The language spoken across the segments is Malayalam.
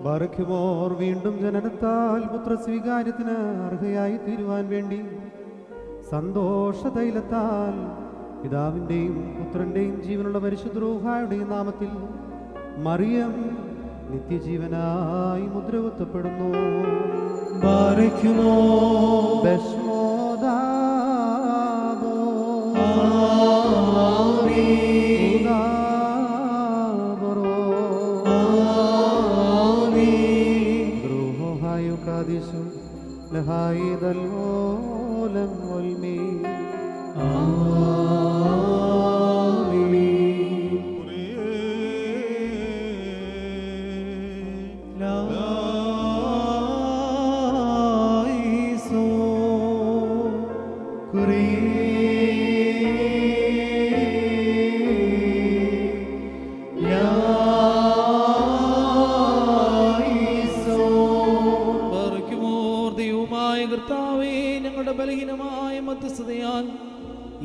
ബാറഖ്യമോർ വീണ്ടും ജനനത്താൽ പുത്രസ്വീകാര്യത്തിന് അർഹയായി തീരുവാൻ വേണ്ടി സന്തോഷ തൈലത്താൽ പിതാവിൻ്റെയും പുത്രൻ്റെയും ജീവനുള്ള പരിശുദ്ധ റൂഹായുടെയും നാമത്തിൽ മറിയം നിത്യജീവനായി മുദ്രകുത്തപ്പെടുന്നു.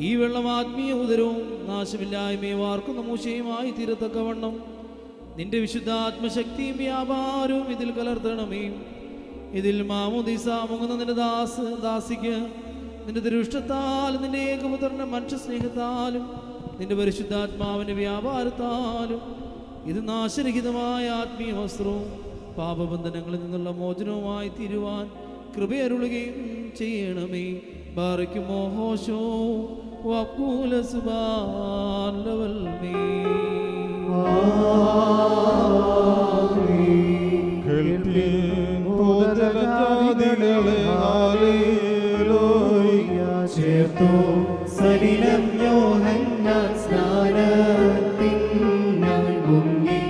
ഈ വെള്ളം ആത്മീയ ഉദരവും നാശമില്ലായ്മയും വാർക്കുന്ന മൂശയുമായി തീരത്തക്കവണ്ണം നിന്റെ വിശുദ്ധ ആത്മശക്തിയും വ്യാപാരവും ഇതിൽ കലർത്തണമേ. ഇതിൽ മാമോദീസ മുങ്ങുന്ന നിന്റെ ദാസിക്ക് നിന്റെ ദുരുഷ്ടത്താലും നിന്റെ ഏകപുത്രന്റെ മനുഷ്യ സ്നേഹത്താലും നിന്റെ പരിശുദ്ധാത്മാവിന്റെ വ്യാപാരത്താലും ഇത് നാശരഹിതമായ ആത്മീയ വസ്ത്രവും പാപബന്ധനങ്ങളിൽ നിന്നുള്ള മോചനവുമായി തീരുവാൻ കൃപയരുളുകയും ചെയ്യണമേ. ബാറയ്ക്കുമോ ഹോശോ വഖൂല സുബ്ഹാനൽ ചേർത്തു സലിലം യോഹന്നാൻ സ്നാനത്തിനായി മുങ്ങി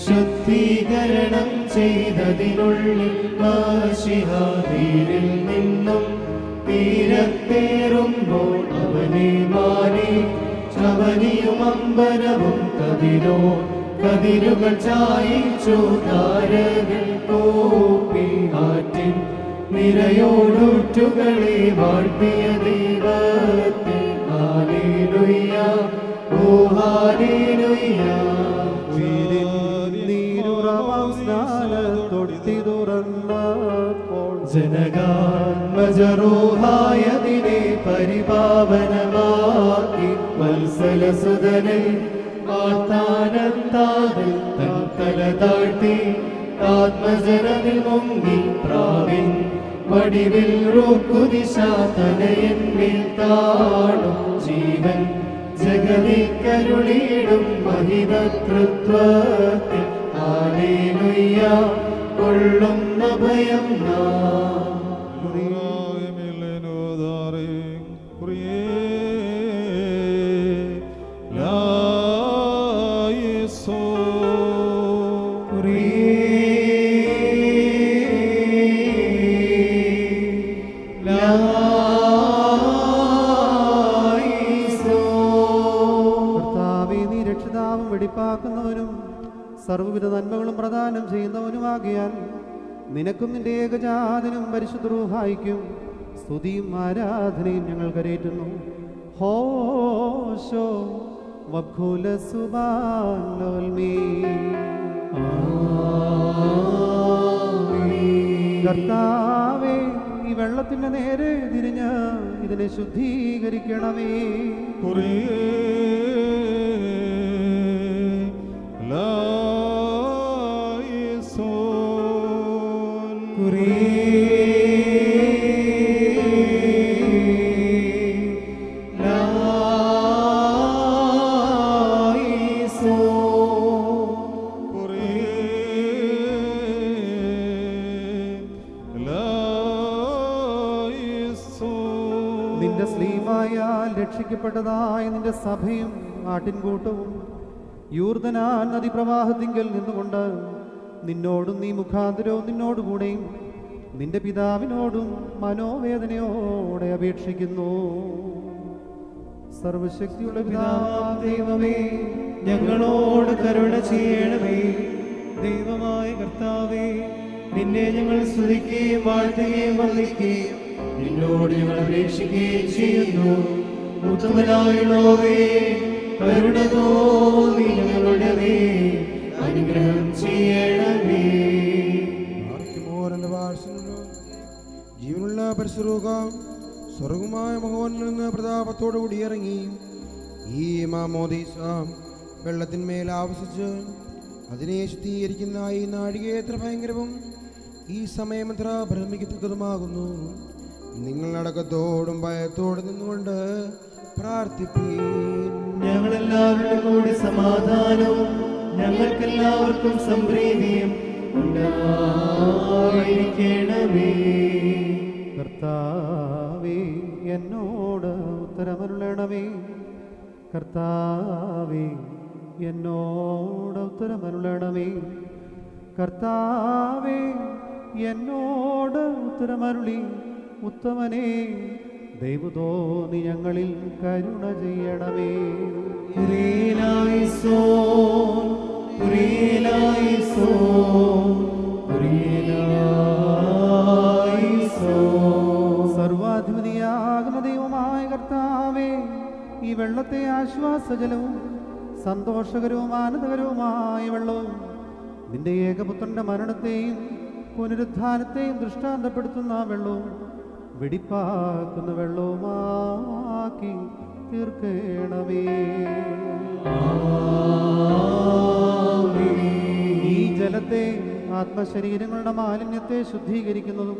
ശുദ്ധീകരണം ചെയ്തതിനുള്ളിൽ മാശിഹാദീരിൽ നിന്നും തീരത്തേറുമ്പോൾ അവനെ മാറി ചവനിയും അമ്പരവും കതിരുകൾ ചായിച്ചു താരകൾ കോപ്പി ആറ്റിൻ നിരയോടൂറ്റുകളെ വാഴ്ത്തിയ ദൈവത്തെ ഹല്ലേലൂയ ഓ ഹല്ലേലൂയ. ജനകാത്മജറൂഹായതിനെ പരിപാവനമാക്കി വത്സലസുതനെ വാർത്താനന്താതിൽ തൻ തല താഴ്ത്തി ആത്മജനതിൽ മുങ്ങി പ്രാവിൻ വടിവിൽ റുക്കുദിശ തനയന്മേൽ താടും ജീവൻ ജഗതിക്കരുളിയിടും മഹിതതൃത്വത്തിൽ ഹല്ലേലൂയ കൊള്ളുന്ന ഭയം വെടിപ്പാക്കുന്നവനും സർവ്വവിധ നന്മകളും പ്രദാനം ചെയ്യുന്നവനുമാകിയാൽ നിനക്കും നിന്റെ ഏകജാതനും പരിശുദ്ധ റൂഹായിക്കും സ്തുതിയും ആരാധനയും ഞങ്ങൾ കരേറ്റുന്നു. ഹോശോ വഖൂല സുബ്ഹാനൽ കർത്താവേ, ഈ വെള്ളത്തിന്റെ നേരെ തിരിഞ്ഞ് ഇതിനെ ശുദ്ധീകരിക്കണമേ. നിന്റെ സ്ലീവായാൽ രക്ഷിക്കപ്പെട്ടതായ നിന്റെ സഭയും ആട്ടിൻകൂട്ടവും യൂർദനാൻ നദീപ്രവാഹത്തിങ്കൽ നിന്നുകൊണ്ട് നിന്നോടും നീ മുഖാന്തരവും നിന്നോടുകൂടെയും നിന്റെ പിതാവിനോടും മനോവേദനയോടെ അപേക്ഷിക്കുന്നു. സർവശക്തിയുള്ള ദൈവമേ, ഞങ്ങളോട് കരുണ ചെയ്യണമേ. ദൈവമായ കർത്താവേ, നിന്നെ ഞങ്ങൾ സ്തുതിക്കുകയും വാഴ്ത്തുകയും വന്ദിക്കുകയും നിന്നോട് ഞങ്ങൾ അപേക്ഷിക്കുകയും ചെയ്യുന്നു. ഉത്തമനായുള്ളവേ, കരുണ തോന്നി ഞങ്ങളുടെ മേൽ അനുഗ്രഹം ചെയ്യണമേ. സ്വരൂപ സ്വർഗമായ മഹോനിൽ നിന്ന് പ്രതാപത്തോടു കൂടി ഇറങ്ങി ഈ മാമോദീസ വെള്ളത്തിന്മേൽ ആവസിച്ച് അതിനെ ശുദ്ധീകരിക്കുന്ന ഈ നാഴിക എത്ര ഭയങ്കരവും ഈ സമയം എത്ര ഭ്രമിക്കത്തക്കതുമാകുന്നു. നിങ്ങൾ അടക്കത്തോടും ഭയത്തോടും നിന്നുകൊണ്ട് പ്രാർത്ഥിപ്പീൻ. ഞങ്ങളെല്ലാവരുടെ കൂടി സമാധാനവും ഞങ്ങൾക്കെല്ലാവർക്കും സംപ്രീതിയും ഉണ്ടായിരിക്കണമേ. കർത്താവേ എന്നോട് ഉത്തരമരുളണമേ. കർത്താവേ എന്നോട് ഉത്തരമരുളണമേ. കർത്താവേ എന്നോട് ഉത്തരമരുളി ഉത്തമനേ ദൈവതോന്നി ഞങ്ങളിൽ കരുണ ചെയ്യണമേ. സർവാധിപതിയാകുന്ന ദൈവമായ കർത്താവേ, ഈ വെള്ളത്തെ ആശ്വാസജലവും സന്തോഷകരവും ആനന്ദകരവുമായ വെള്ളവും നിന്റെ ഏകപുത്രന്റെ മരണത്തെയും പുനരുത്ഥാനത്തെയും ദൃഷ്ടാന്തപ്പെടുത്തുന്ന വെള്ളവും വെടിപ്പാക്കുന്ന വെള്ളവുമാക്കി തീർക്കണമേ. ഈ ജലത്തെ ആത്മശരീരങ്ങളുടെ മാലിന്യത്തെ ശുദ്ധീകരിക്കുന്നതും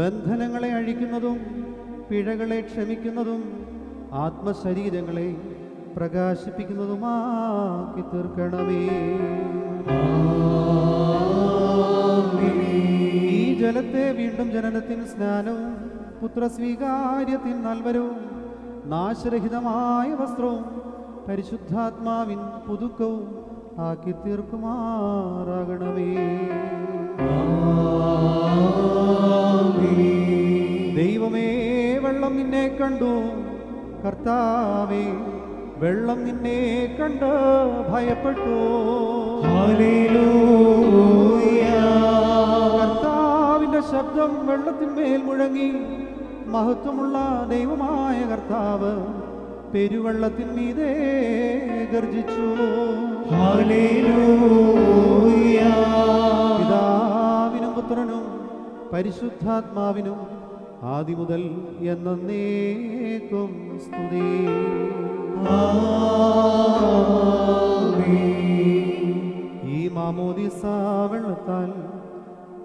ബന്ധനങ്ങളെ അഴിക്കുന്നതും പിഴകളെ ക്ഷമിക്കുന്നതും ആത്മശരീരങ്ങളെ പ്രകാശിപ്പിക്കുന്നതുമാക്കി തീർക്കണമേ. ഈ ജലത്തെ വീണ്ടും ജനനത്തിന് സ്നാനവും പുത്രസ്വീകാര്യത്തിന് നൽവരവും നാശരഹിതമായ വസ്ത്രവും പരിശുദ്ധാത്മാവിൻ പുതുക്കവും ആക്കി തീർക്കുമാറാകണമേ. ദൈവമേ, വെള്ളം നിന്നെ കണ്ടു. കർത്താവേ, വെള്ളം നിന്നെ കണ്ട് ഭയപ്പെട്ടു. കർത്താവിന്റെ ശബ്ദം വെള്ളത്തിന്മേൽ മുഴങ്ങി. മഹത്വമുള്ള ദൈവമായ കർത്താവ് പെരുവെള്ളത്തിന്മീതെ ഗർജിച്ചു. പിതാവിനും പുത്രനും പരിശുദ്ധാത്മാവിനും ആദിമുതൽ എന്നേക്കും സ്തുതി. ഈ മാമോദീസ വെള്ളത്താൽ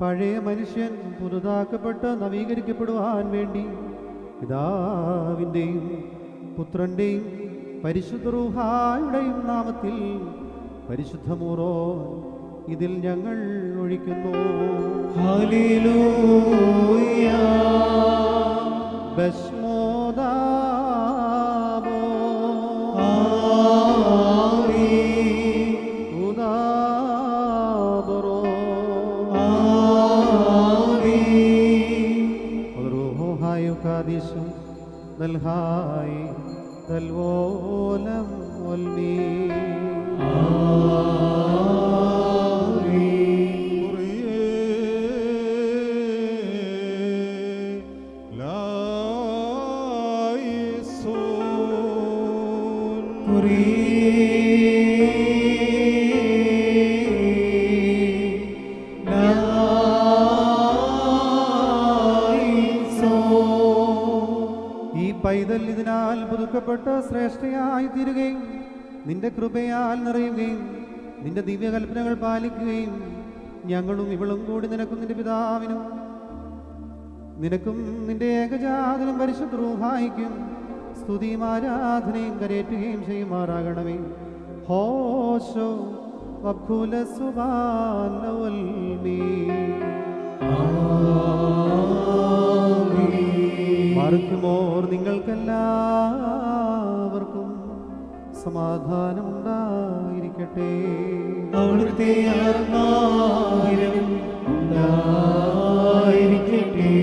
പഴയ മനുഷ്യൻ പുതുതാക്കപ്പെട്ട് നവീകരിക്കപ്പെടുവാൻ വേണ്ടി പിതാവിൻ്റെയും പുത്രൻ്റെയും പരിശുദ്ധ റൂഹായുടെയും നാമത്തിൽ പരിശുദ്ധ മൂറോ ഇതിൽ ഞങ്ങൾ ഒഴിക്കുന്നു. ബശ്മോദാബോ ഉദാബറോ റൂഹായു കാദിശു ദൽഹായി ദൽവോലം ഒൽമീ. ഈ പൈതൽ ഇതിനാൽ പുതുക്കപ്പെട്ട് ശ്രേഷ്ഠയായി തീരുകയും നിന്റെ കൃപയാൽ നിറയുകയും നിന്റെ ദിവ്യകൽപ്പനകൾ പാലിക്കുകയും ഞങ്ങളും ഇവളും കൂടി നിനക്കും നിന്റെ പിതാവിനും നിനക്കും നിന്റെ ഏകജാതനും പരിശുദ്ധ റൂഹായിക്കും സ്തുതിയും ആരാധനയും കരേറ്റുകയും ചെയ്യുമാറാകണമേ. ഹോശോ വഖുല സുബാനവൽമീ. മറുക്കുമോർ നിങ്ങൾക്കെല്ലാവർക്കും സമാധാനമുണ്ടായിരിക്കട്ടെ. അവിടുത്തെ ആത്മാവിനും ഉണ്ടായിരിക്കട്ടെ.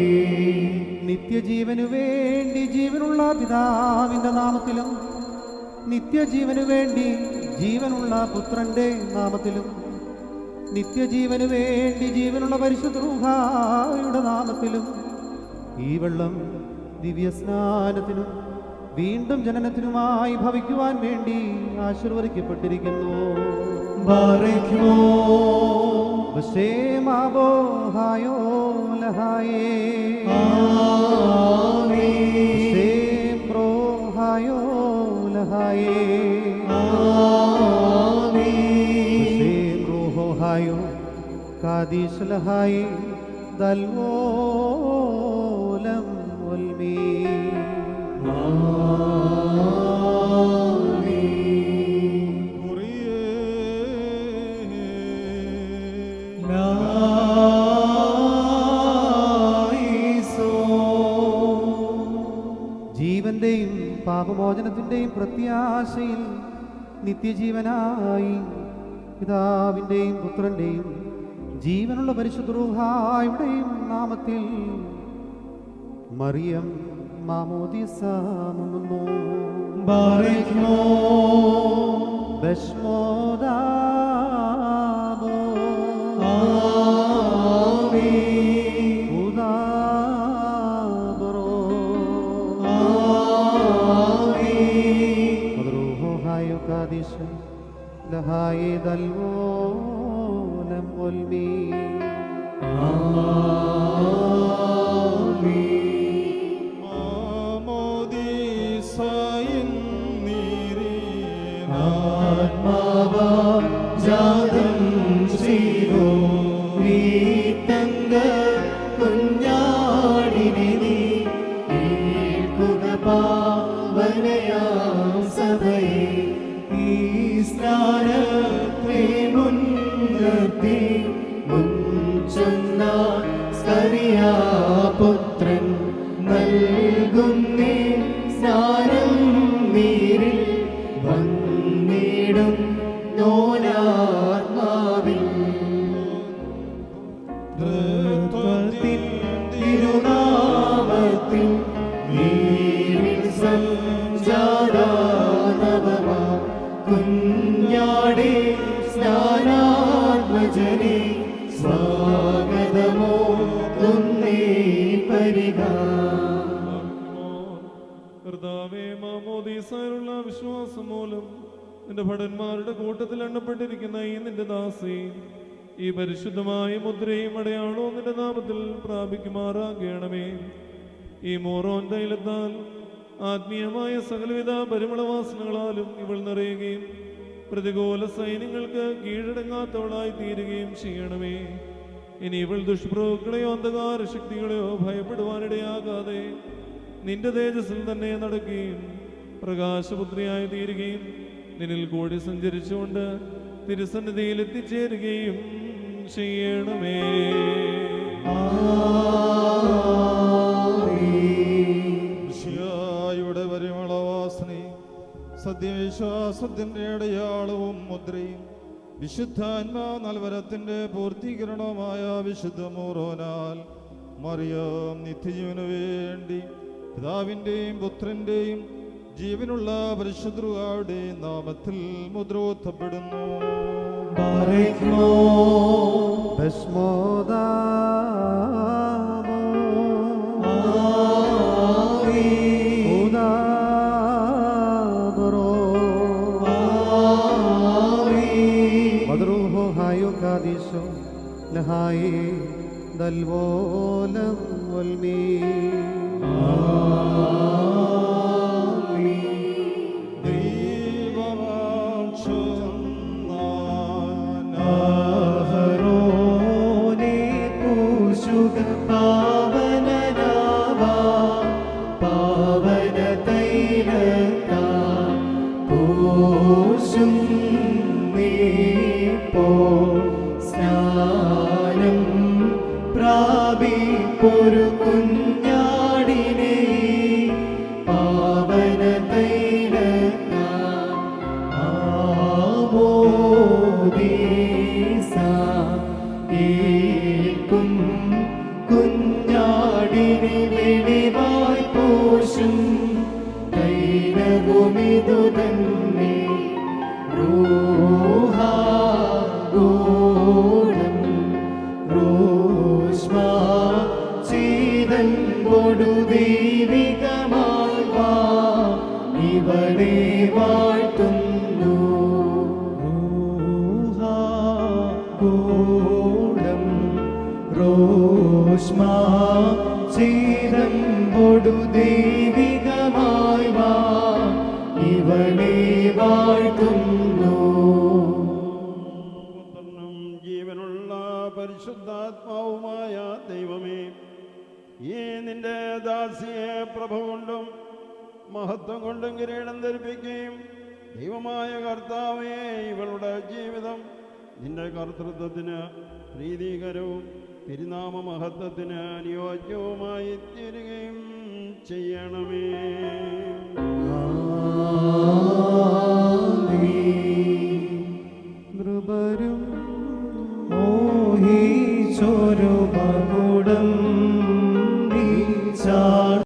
നിത്യജീവനു വേണ്ടി ജീവനുള്ള പിതാവിൻ്റെ നാമത്തിലും നിത്യജീവനു വേണ്ടി ജീവനുള്ള പുത്രന്റെ നാമത്തിലും നിത്യജീവനു വേണ്ടി ജീവനുള്ള പരിശുദ്ധ റൂഹായുടെ നാമത്തിലും ഈ വെള്ളം ദിവ്യസ്നാനത്തിനും വീണ്ടും ജനനത്തിനുമായി ഭവിക്കുവാൻ വേണ്ടി ആശീർവദിക്കപ്പെട്ടിരിക്കുന്നു. ബാറക്മോ ബശേമാബോ ഹായോ ലഹായേ. കാദീശ് ലഹായി ദൽവോലം ഉൽമീ ജീവന്റെയും പാപമോചനത്തിന്റെയും പ്രത്യാശയിൽ നിത്യജീവനായി പിതാവിന്റെയും പുത്രന്റെയും ജീവനുള്ള പരിശുദ്ധ റൂഹായുടെയും നാമത്തിൽ മറിയം മാമോദിസ മുങ്ങുന്നു. ബശ്മോദാബോ ഉദാബറോ മദ്റൂഹോ ഹായോ കാദിശ് ലഹായി ദൽവോലം ഉൽമീ ജാതം ചെയ്തോ നീ തങ്ക കുഞ്ഞാടിനെ നീ ഏൽക്കുക പാവനയാം സഭയെ ഈ സ്നാനത്തെ മുൻനിർത്തി മുൻചൊന്ന സ്കറിയാപുത്രൻ നൽകുന്നേ സ്നാനം നീരിൽ വന്നിടും നോനാത്മാവിൽ തിരുനാമത്തിൽ നീരിൽ സംജാതാനവമാ കുഞ്ഞാടേ സ്നാനാത്മജനെ സ്വാഗതമോ തുന്നേ പരിഗ. കർത്താവേ, മാമോദീസയിലുള്ള വിശ്വാസം മൂലം നിന്റെ ഭടന്മാരുടെ കൂട്ടത്തിൽ എണ്ണപ്പെട്ടിരിക്കുന്ന ഈ നിന്റെ ദാസി ഈ പരിശുദ്ധമായ മുദ്രയും അടയാളവും നിന്റെ നാമത്തിൽ പ്രാപിക്കുമാറാകണമേ. ഈ മോറോൻ തൈലത്താൽ ആത്മീയമായ സകലവിധ പരിമളവാസനകളാലും ഇവൾ നിറയുകയും പ്രതികൂല സൈന്യങ്ങൾക്ക് കീഴടങ്ങാത്തവളായി തീരുകയും ചെയ്യണമേ. ഇനി ഇവൾ ദുഷ്പ്രഭുക്കളെയോ അന്ധകാര ശക്തികളെയോ ഭയപ്പെടുവാനിടയാകാതെ നിന്റെ തേജസ്സിൽ തന്നെ നടക്കുകയും പ്രകാശപുത്രിയായി തീരുകയും നിന്നിൽ കൂടി സഞ്ചരിച്ചുകൊണ്ട് തിരുസന്നിധിയിൽ എത്തിച്ചേരുകയും ചെയ്യണമേ. യുടെ പരിമളവാസനയും സത്യവിശ്വാസത്തിന്റെ അടയാളവും മുദ്രയും വിശുദ്ധാത്മാ നൽവരത്തിന്റെ പൂർത്തീകരണമായ വിശുദ്ധ മോറോനാൽ മറിയം നിത്യജീവനു വേണ്ടി പിതാവിന്റെയും പുത്രന്റെയും ജീവനുള്ള പരിശുദ്ധരുടെ നാമത്തിൽ മുദ്രോത്തപ്പെടുന്നു. മദ്റൂഹോ ഹായോ കാദിശോ ലഹായി ദൽവോലം ഉൽമീ പാവനനാവാ പാവന തൈലത്താ കോശും നീപ്പോ സ്നാനം പ്രാപിപ്പൊരു കുഞ്ഞാടിനെ പാവന തൈലത്താ ആമോദീസ ഏൽക്കും കുഞ്ഞാടിനെ വെളിവായി പോഷും തൈലവുമിതു തന്നെ റൂഹാഗോളം റോഷ്മാ ചീതൻ കൊടു ദൈവികമായി വാ ഇവളെ വാഴ്ത്തുന്നു. റൂഹാഗോളം റോഷ്മാ ചീതൻ കൊടു ദൈവികമായി വാ ഇവളെ വാഴ്ത്തുന്നു. ജീവനുള്ള പരിശുദ്ധാത്മാവുമായ ദൈവമേ, ഈ നിന്റെ ദാസിയെ പ്രഭ കൊണ്ടും മഹത്വം കൊണ്ടും കിരീടം ധരിപ്പിക്കുകയും ദൈവമായ കർത്താവേ, ഇവളുടെ ജീവിതം നിന്റെ കർത്തൃത്വത്തിന് പ്രീതികരവും തിരുനാമ മഹത്വത്തിന് അനുയോജ്യവുമായി തീരുകയും ചെയ്യണമേ.